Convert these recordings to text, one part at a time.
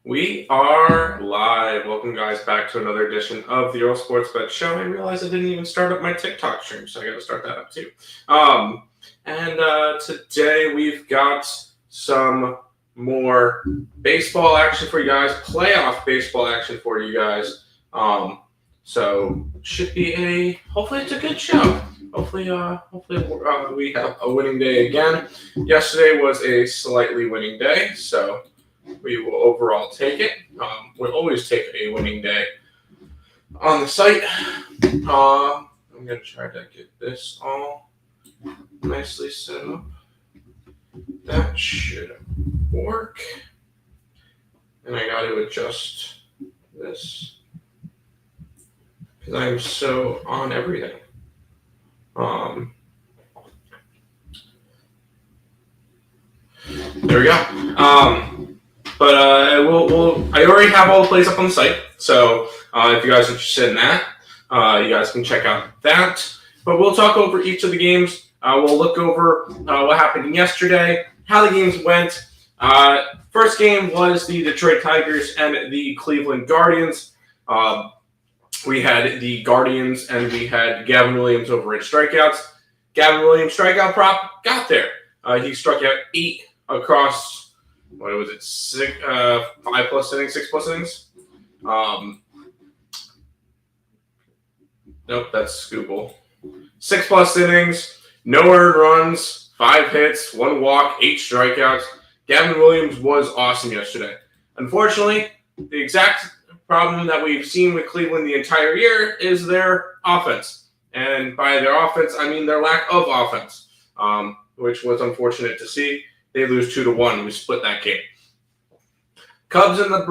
We are live. Welcome, guys, back to another edition of the Earle Sports Bet Show. I realized I didn't even start up my TikTok stream, so I got to start that up too. Today we've got some more baseball action for you guys, playoff baseball action for you guys. So should be hopefully it's a good show. Hopefully we have a winning day again. Yesterday was a slightly winning day, so we will overall take it. We'll always take a winning day on the site. I'm going to try to get this all nicely set up. That should work. And I got to adjust this because I'm so on everything. There we go. I already have all the plays up on the site, so if you guys are interested in that, you guys can check out that. But we'll talk over each of the games. We'll look over what happened yesterday, how the games went. First game was the Detroit Tigers and the Cleveland Guardians. We had the Guardians and we had Gavin Williams over at strikeouts. Gavin Williams strikeout prop got there. He struck out 8 across. What was it? 5+ innings, 6+ innings. Nope, that's Scooble. 6+ innings, no earned runs, 5 hits, 1 walk, 8 strikeouts. Gavin Williams was awesome yesterday. Unfortunately, the exact problem that we've seen with Cleveland the entire year is their offense. And by their offense, I mean their lack of offense, which was unfortunate to see. They lose 2-1. We split that game. Cubs and the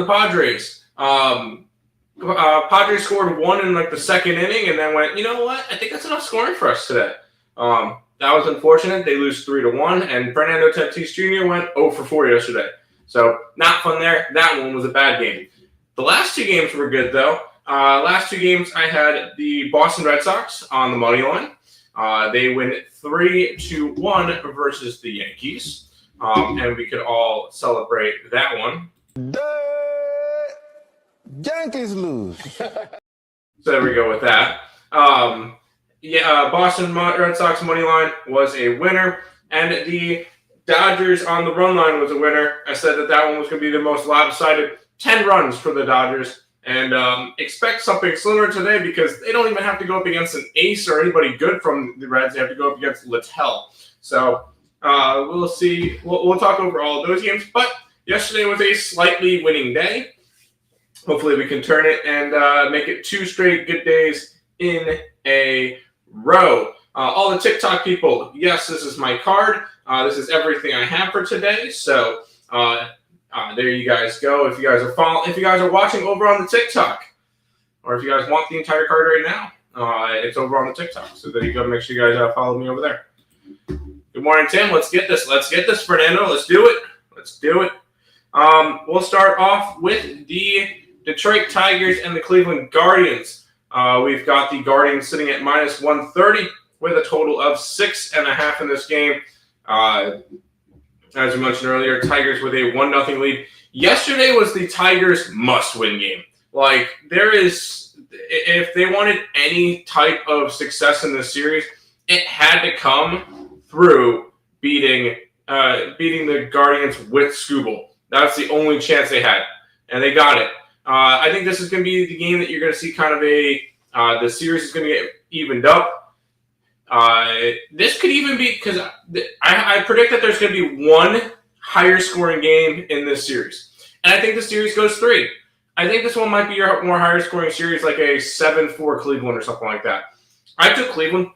Padres. Padres scored 1 in the second inning, and then went, you know what? I think that's enough scoring for us today. That was unfortunate. They lose 3-1, and Fernando Tatis Jr. went 0 for 4 yesterday. So not fun there. That one was a bad game. The last 2 games were good though. Last 2 games, I had the Boston Red Sox on the money line. They win 3-1 versus the Yankees. And we could all celebrate that one. The Yankees lose. So there we go with that. Boston Red Sox money line was a winner, and the Dodgers on the run line was a winner. I said that one was going to be the most lopsided. 10 runs for the Dodgers, and expect something similar today because they don't even have to go up against an ace or anybody good from the Reds. They have to go up against Littell. So we'll see. We'll talk over all of those games. But yesterday was a slightly winning day. Hopefully we can turn it and make it 2 straight good days in a row. All the TikTok people, yes, this is my card. This is everything I have for today. So there you guys go. If you guys are watching over on the TikTok, or if you guys want the entire card right now, it's over on the TikTok. So there you go. Make sure you guys follow me over there. Good morning, Tim. Let's get this, Fernando. Let's do it. We'll start off with the Detroit Tigers and the Cleveland Guardians. We've got the Guardians sitting at -130 with a total of 6.5 in this game. As we mentioned earlier, Tigers with a 1-0 lead. Yesterday was the Tigers' must-win game. If they wanted any type of success in this series, it had to come through beating the Guardians with Scooble. That's the only chance they had, and they got it. I think this is going to be the game that you're going to see kind of the series is going to get evened up. This could even be because I predict that there's going to be 1 higher scoring game in this series. And I think the series goes 3. I think this one might be your more higher scoring series, like a 7-4 Cleveland or something like that. I took Cleveland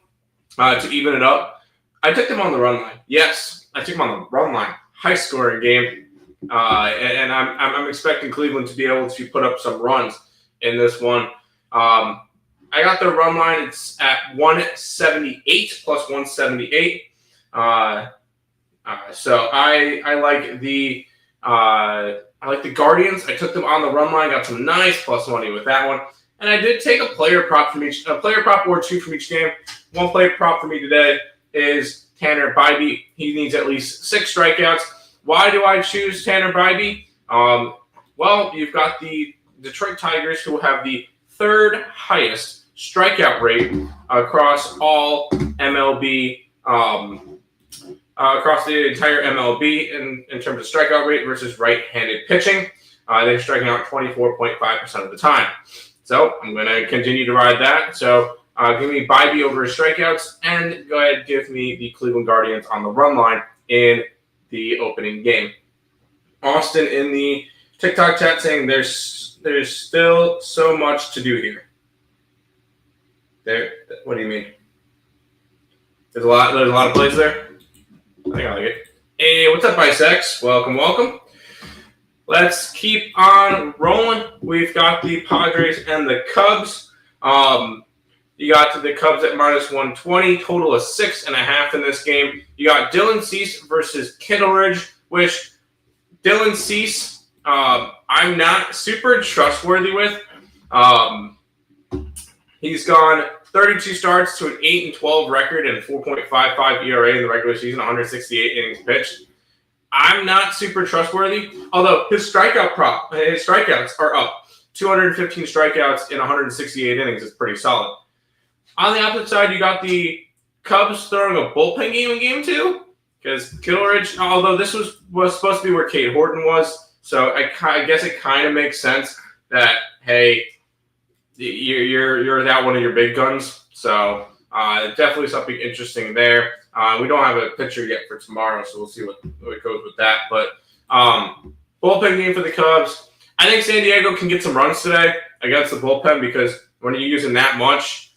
to even it up. I took them on the run line. Yes, I took them on the run line. High scoring game. And I'm expecting Cleveland to be able to put up some runs in this one. I got the run line. It's at 178 plus 178. So I like the Guardians. I took them on the run line. Got some nice plus money with that one. And I did take a player prop or 2 from each game. One player prop for me today is Tanner Bybee. He needs at least 6 strikeouts. Why do I choose Tanner Bybee? Well, you've got the Detroit Tigers, who have the third highest strikeout rate across all MLB, across the entire MLB in terms of strikeout rate versus right-handed pitching. They're striking out 24.5% of the time. So I'm going to continue to ride that. So give me Bybee over his strikeouts, and go ahead and give me the Cleveland Guardians on the run line in the opening game. Austin in the TikTok chat saying there's still so much to do here. There, what do you mean? There's a lot of plays there. I think I like it. Hey, what's up, Bisex? Welcome. Let's keep on rolling. We've got the Padres and the Cubs. You got the Cubs at -120, total of 6.5 in this game. You got Dylan Cease versus Kittleridge, which Dylan Cease, I'm not super trustworthy with. He's gone 32 starts to an 8-12 record and 4.55 ERA in the regular season, 168 innings pitched. I'm not super trustworthy, although his strikeouts are up. 215 strikeouts in 168 innings is pretty solid. On the opposite side, you got the Cubs throwing a bullpen game in game 2, because Kittleridge, although this was supposed to be where Cade Horton was, so I guess it kind of makes sense that, hey, you're without one of your big guns. So definitely something interesting there. We don't have a pitcher yet for tomorrow, so we'll see what goes with that. But bullpen game for the Cubs. I think San Diego can get some runs today against the bullpen, because when you're using that much,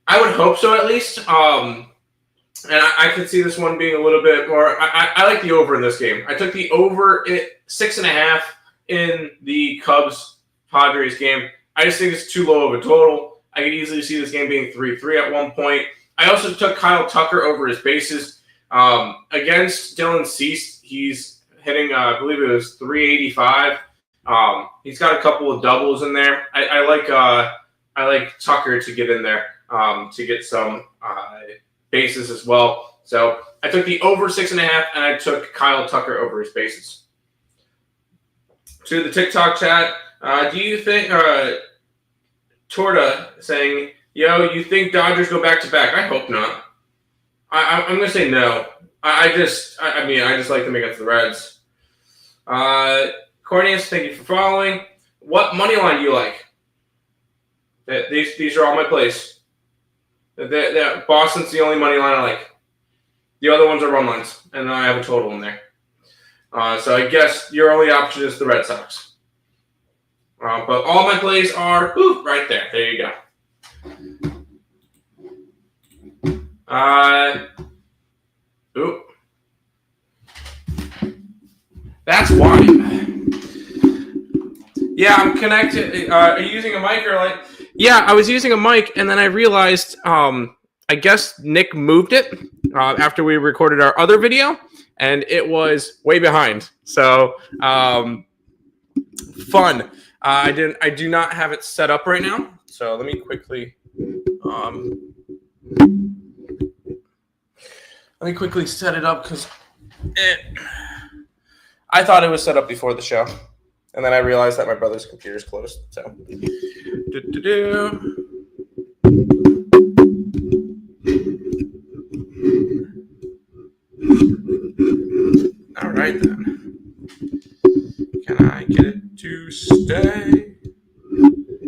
I would hope so at least. And I could see this one being a little bit more. I like the over in this game. I took the over at 6.5 in the Cubs-Padres game. I just think it's too low of a total. I could easily see this game being 3-3 at one point. I also took Kyle Tucker over his bases. Against Dylan Cease, he's hitting, I believe it was 385. He's got a couple of doubles in there. I like Tucker to get in there to get some bases as well. So I took the over 6.5, and I took Kyle Tucker over his bases. To the TikTok chat, do you think Torta saying, "Yo, you think Dodgers go back to back?" I hope not. I'm gonna say no. I just like them against the Reds. Cornelius, thank you for following. What money line do you like? These are all my plays. Boston's the only money line I like. The other ones are run lines, and I have a total in there. So I guess your only option is the Red Sox. But all my plays are right there. There you go. That's why. Yeah, I'm connected. Are you using a mic or like? Yeah, I was using a mic, and then I realized I guess Nick moved it after we recorded our other video, and it was way behind. So fun. I do not have it set up right now. So let me quickly set it up, because I thought it was set up before the show, and then I realized that my brother's computer is closed. So, all right then. Can I get it to stay,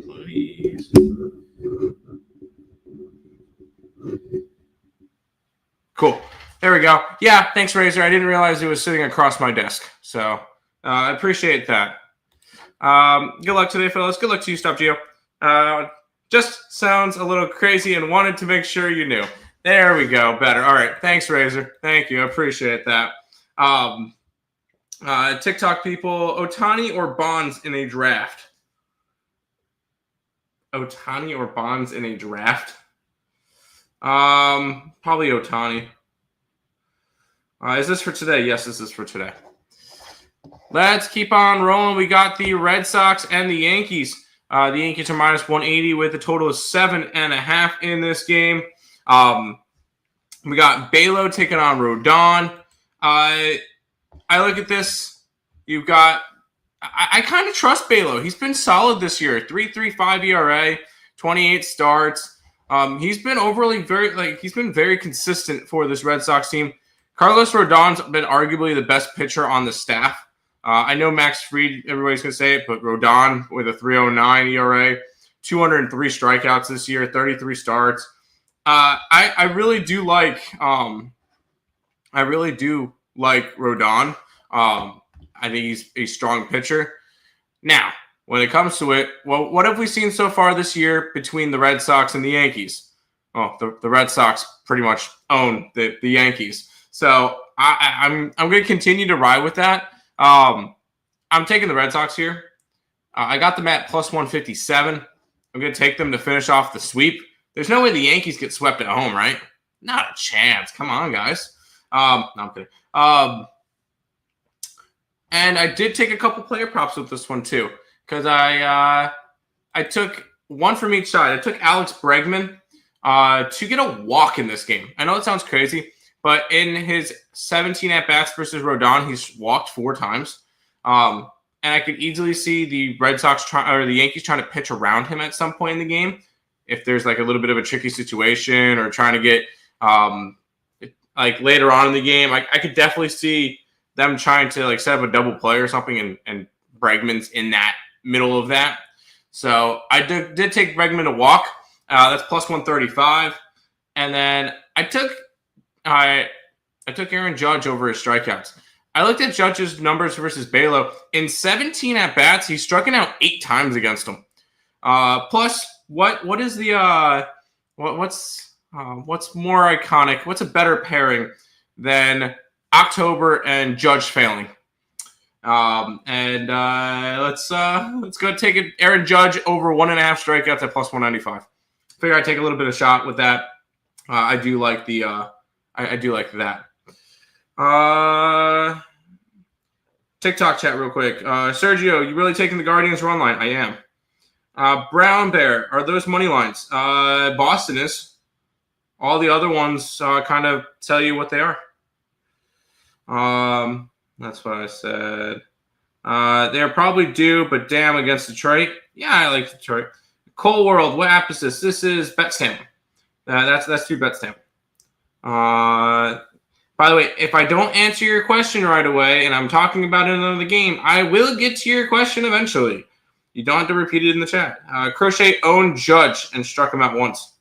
please? Cool. There we go. Yeah, thanks, Razor. I didn't realize it was sitting across my desk. So I appreciate that. Good luck today, fellas. Good luck to you, Stop Geo. Just sounds a little crazy and wanted to make sure you knew. There we go. Better. All right. Thanks, Razor. Thank you. I appreciate that. TikTok people, Ohtani or Bonds in a draft? Ohtani or Bonds in a draft? Probably Ohtani. Is this for today? Yes, this is for today. Let's keep on rolling. We got the Red Sox and the Yankees. The Yankees are -180 with a total of 7.5 in this game. We got Balo taking on Rodon. I look at this. You've got I kind of trust Belo. He's been solid this year. 3.35 ERA, 28 starts. He's been he's been very consistent for this Red Sox team. Carlos Rodon's been arguably the best pitcher on the staff. I know Max Fried, everybody's going to say it, but Rodon with a 3.09 ERA, 203 strikeouts this year, 33 starts. I really do like Rodon. I think he's a strong pitcher. Now, when it comes to it, well, what have we seen so far this year between the Red Sox and the Yankees? Well, the Red Sox pretty much own the Yankees. So I'm going to continue to ride with that. I'm taking the Red Sox here. I got them at plus 157. I'm going to take them to finish off the sweep. There's no way the Yankees get swept at home, right? Not a chance. Come on, guys. No, I'm kidding. And I did take a couple player props with this one too, because I took one from each side. I took Alex Bregman to get a walk in this game. I know it sounds crazy, but in his 17 at-bats versus Rodon, he's walked 4 times. And I could easily see the the Yankees trying to pitch around him at some point in the game. If there's like a little bit of a tricky situation or trying to get like later on in the game, I could definitely see them trying to like set up a double play or something, and Bregman's in that middle of that. So I did take Bregman to walk. That's plus 135. And then I took Aaron Judge over his strikeouts. I looked at Judge's numbers versus Belo. In 17 at-bats, he's striking out 8 times against him. Plus, what is the what's more iconic? What's a better pairing than October and Judge failing? Let's go take it. Aaron Judge over 1.5 strikeouts at plus 195. Figure I'd take a little bit of shot with that. I do like that. TikTok chat real quick. Sergio, you really taking the Guardians run line? I am. Brown Bear, are those money lines? Boston is. All the other ones kind of tell you what they are. That's what I said. They're probably due, but damn, against Detroit. Yeah, I like Detroit. Cole World, what app is this? This is BetStamp. That's through BetStamp. By the way, if I don't answer your question right away and I'm talking about it in another game, I will get to your question eventually. You don't have to repeat it in the chat. Crochet owned Judge and struck him out once.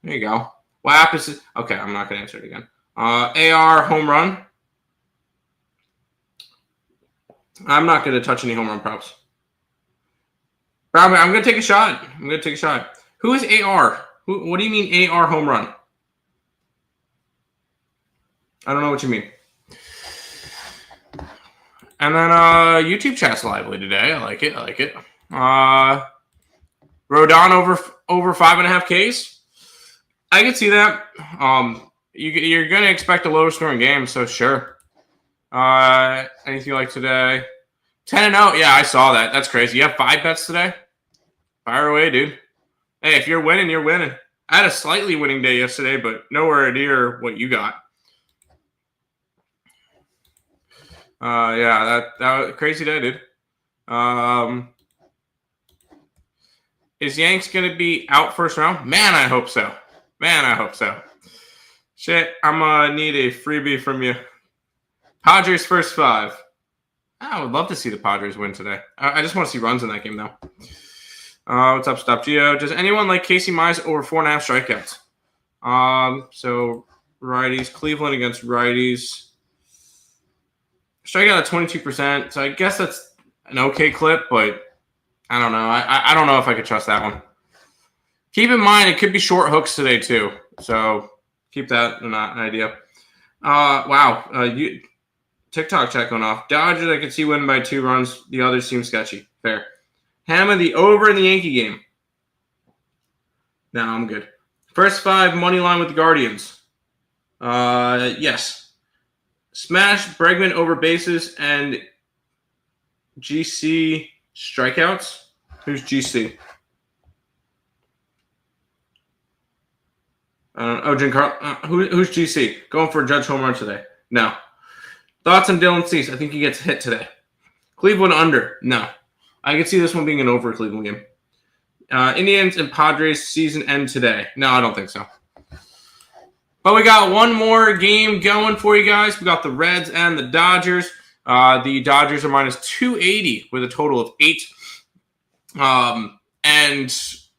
There you go. What app is it? Okay, I'm not going to answer it again. AR home run. I'm not going to touch any home run props. I'm going to take a shot. Who is AR? What do you mean AR home run? I don't know what you mean. And then YouTube chat's lively today. I like it. Rodon over 5.5 Ks. I can see that. You're going to expect a lower scoring game, so sure. Anything like today? 10-0. Yeah, I saw that. That's crazy. You have 5 bets today? Fire away, dude. Hey, if you're winning, you're winning. I had a slightly winning day yesterday, but nowhere near what you got. Yeah, that was a crazy day, dude. Is Yanks going to be out first round? Man, I hope so. Shit, I'm going to need a freebie from you. Padres first 5. I would love to see the Padres win today. I just want to see runs in that game, though. What's up, Stop Geo? Does anyone like Casey Mize over 4.5 strikeouts? So righties, Cleveland against righties. Strikeout at 22%. So I guess that's an okay clip, but I don't know. I don't know if I could trust that one. Keep in mind, it could be short hooks today, too. So keep that an idea. Wow. TikTok chat going off. Dodgers, I could see winning by 2 runs. The others seem sketchy. Fair. Hammer the over in the Yankee game. No, I'm good. First 5 money line with the Guardians. Yes. Smash Bregman over bases and GC strikeouts. Who's GC? Giancarlo. Who's GC? Going for a Judge home run today. No. Thoughts on Dylan Cease? I think he gets hit today. Cleveland under. No. I could see this one being an over Cleveland game. Indians and Padres season end today. No, I don't think so. But we got one more game going for you guys. We got the Reds and the Dodgers. The Dodgers are minus 280 with a total of 8. And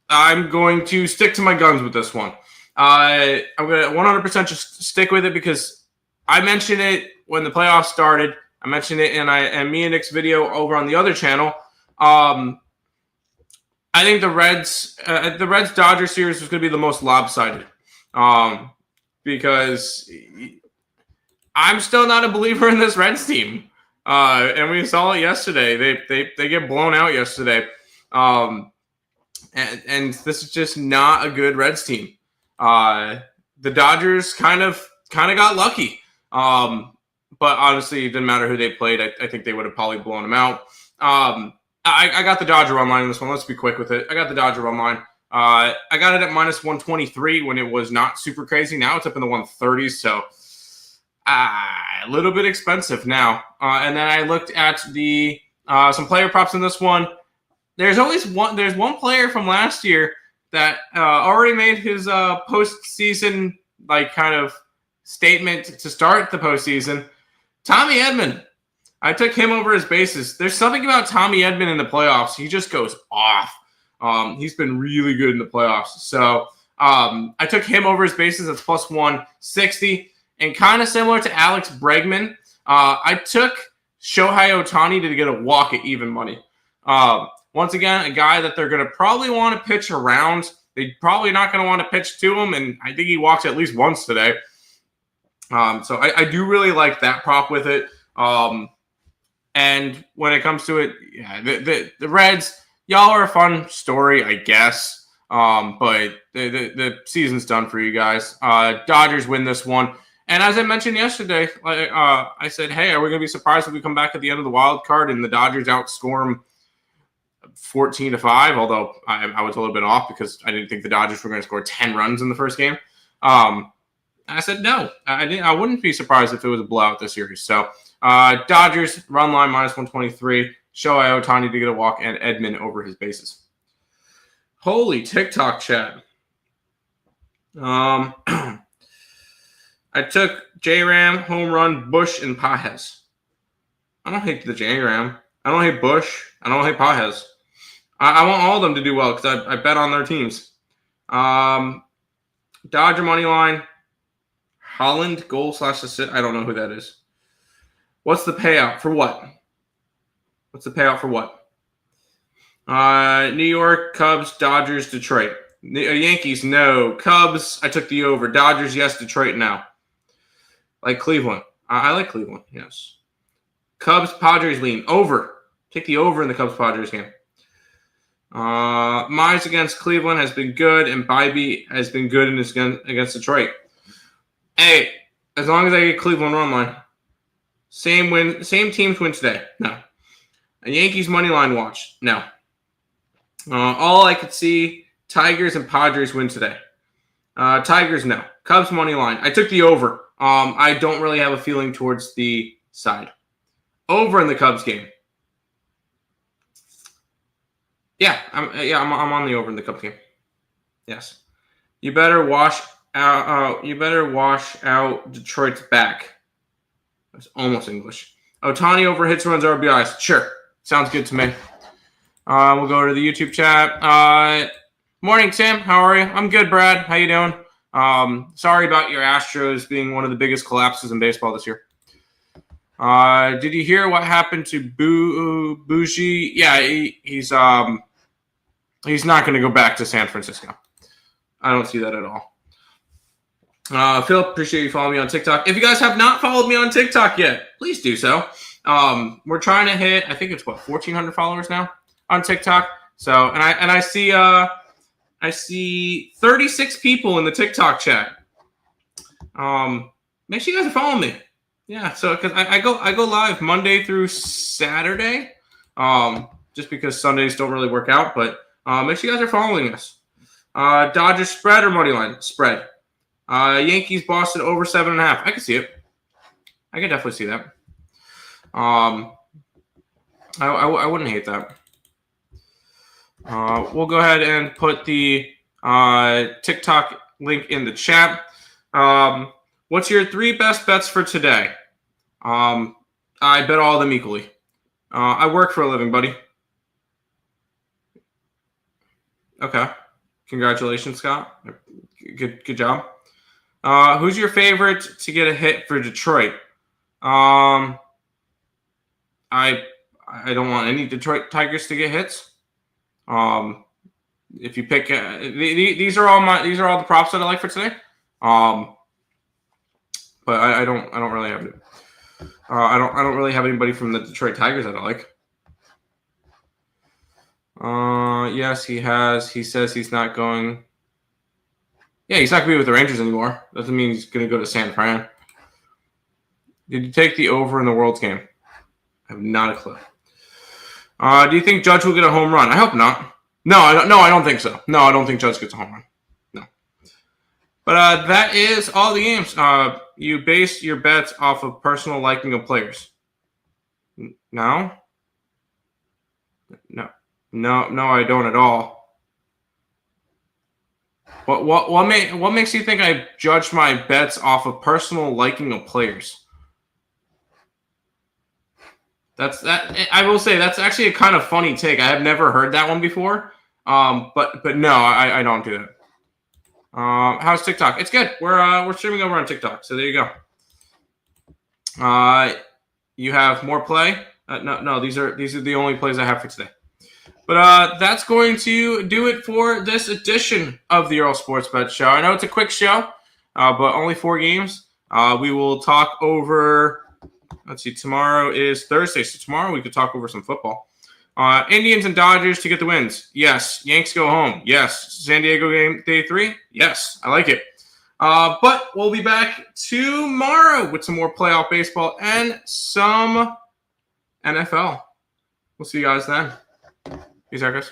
I'm going to stick to my guns with this one. I'm going to 100% just stick with it because I mentioned it when the playoffs started. I mentioned it in me and Nick's video over on the other channel. I think the Reds-Dodgers series was going to be the most lopsided. Because I'm still not a believer in this Reds team. And we saw it yesterday. They get blown out yesterday. And this is just not a good Reds team. The Dodgers kind of got lucky. But honestly, it didn't matter who they played. I think they would have probably blown them out. I got the Dodger run line in this one. Let's be quick with it. I got the Dodger run line. I got it at minus 123 when it was not super crazy. Now it's up in the 130s, so a little bit expensive now. And then I looked at the some player props in this one. There's one player from last year that already made his postseason kind of statement to start the postseason. Tommy Edman. I took him over his bases. There's something about Tommy Edman in the playoffs. He just goes off. He's been really good in the playoffs. So I took him over his bases. That's plus 160. And kind of similar to Alex Bregman, I took Shohei Ohtani to get a walk at even money. Once again, a guy that they're going to probably want to pitch around. They're probably not going to want to pitch to him, and I think he walks at least once today. So I do really like that prop with it. And when it comes to it, yeah, the Reds, y'all are a fun story, I guess. But the season's done for you guys. Dodgers win this one. And as I mentioned yesterday, I said, hey, are we going to be surprised if we come back at the end of the wild card and the Dodgers outscore them 14-5? Although I was a little bit off because I didn't think the Dodgers were going to score 10 runs in the first game. I said no. I wouldn't be surprised if it was a blowout this series. So Dodgers run line minus 123. Shohei Ohtani to get a walk and Edman over his bases. Holy TikTok chat. I took J-Ram, home run, Bush, and Pajes. I don't hate the J-Ram. I don't hate Bush. I don't hate Pajes. I want all of them to do well because I bet on their teams. Dodger money line. Holland goal / assist. I don't know who that is. What's the payout for what? New York, Cubs, Dodgers, Detroit. Yankees, no. Cubs, I took the over. Dodgers, yes. Detroit, no. Like Cleveland. I like Cleveland, yes. Cubs, Padres, lean. Over. Take the over in the Cubs-Padres game. Mize against Cleveland has been good, and Bybee has been good in this against Detroit. Hey, as long as I get Cleveland run line. Same teams win today. No. A Yankees money line watch. No. All I could see, Tigers and Padres win today. Tigers, no. Cubs money line. I took the over. I don't really have a feeling towards the side. Over in the Cubs game. Yeah, I'm on the over in the Cubs game. Yes. You better wash out Detroit's back. That's almost English. Ohtani over hits, runs, RBIs. Sure. Sounds good to me. We'll go to the YouTube chat. Morning, Tim. How are you? I'm good, Brad. How you doing? Sorry about your Astros being one of the biggest collapses in baseball this year. Did you hear what happened to Bougie? Yeah, he's not going to go back to San Francisco. I don't see that at all. Phil, appreciate you following me on TikTok. If you guys have not followed me on TikTok yet, please do so. We're trying to hit, I think it's 1,400 followers now on TikTok. So, and I see 36 people in the TikTok chat. Make sure you guys are following me. Yeah, so because I go live Monday through Saturday, just because Sundays don't really work out. But make sure you guys are following us. Dodgers spread or money line? Spread. Yankees Boston over 7.5. I can see it. I can definitely see that. I wouldn't hate that. We'll go ahead and put the TikTok link in the chat. What's your 3 best bets for today? I bet all of them equally. I work for a living, buddy. Okay. Congratulations, Scott. Good job. Who's your favorite to get a hit for Detroit? I don't want any Detroit Tigers to get hits. If you pick, these are all the props that I like for today. But I don't really have it. I don't really have anybody from the Detroit Tigers that I like. Yes, he has. He says he's not going. Yeah, he's not going to be with the Rangers anymore. Doesn't mean he's going to go to San Fran. Did you take the over in the World's game? I have not a clue. Do you think Judge will get a home run? I hope not. No, I don't think so. No, I don't think Judge gets a home run. No. But that is all the games. You base your bets off of personal liking of players. No? No, I don't at all. What makes you think I judge my bets off of personal liking of players? I will say that's actually a kind of funny take. I have never heard that one before. But no, I don't do that. How's TikTok? It's good. We're streaming over on TikTok, so there you go. You have more play? No. These are the only plays I have for today. But that's going to do it for this edition of the Earle Sports Bet Show. I know it's a quick show, but only 4 games. We will talk over. Let's see. Tomorrow is Thursday, so tomorrow we could talk over some football. Indians and Dodgers to get the wins. Yes. Yanks go home. Yes. San Diego game day 3. Yes. I like it. But we'll be back tomorrow with some more playoff baseball and some NFL. We'll see you guys then. Peace out, guys.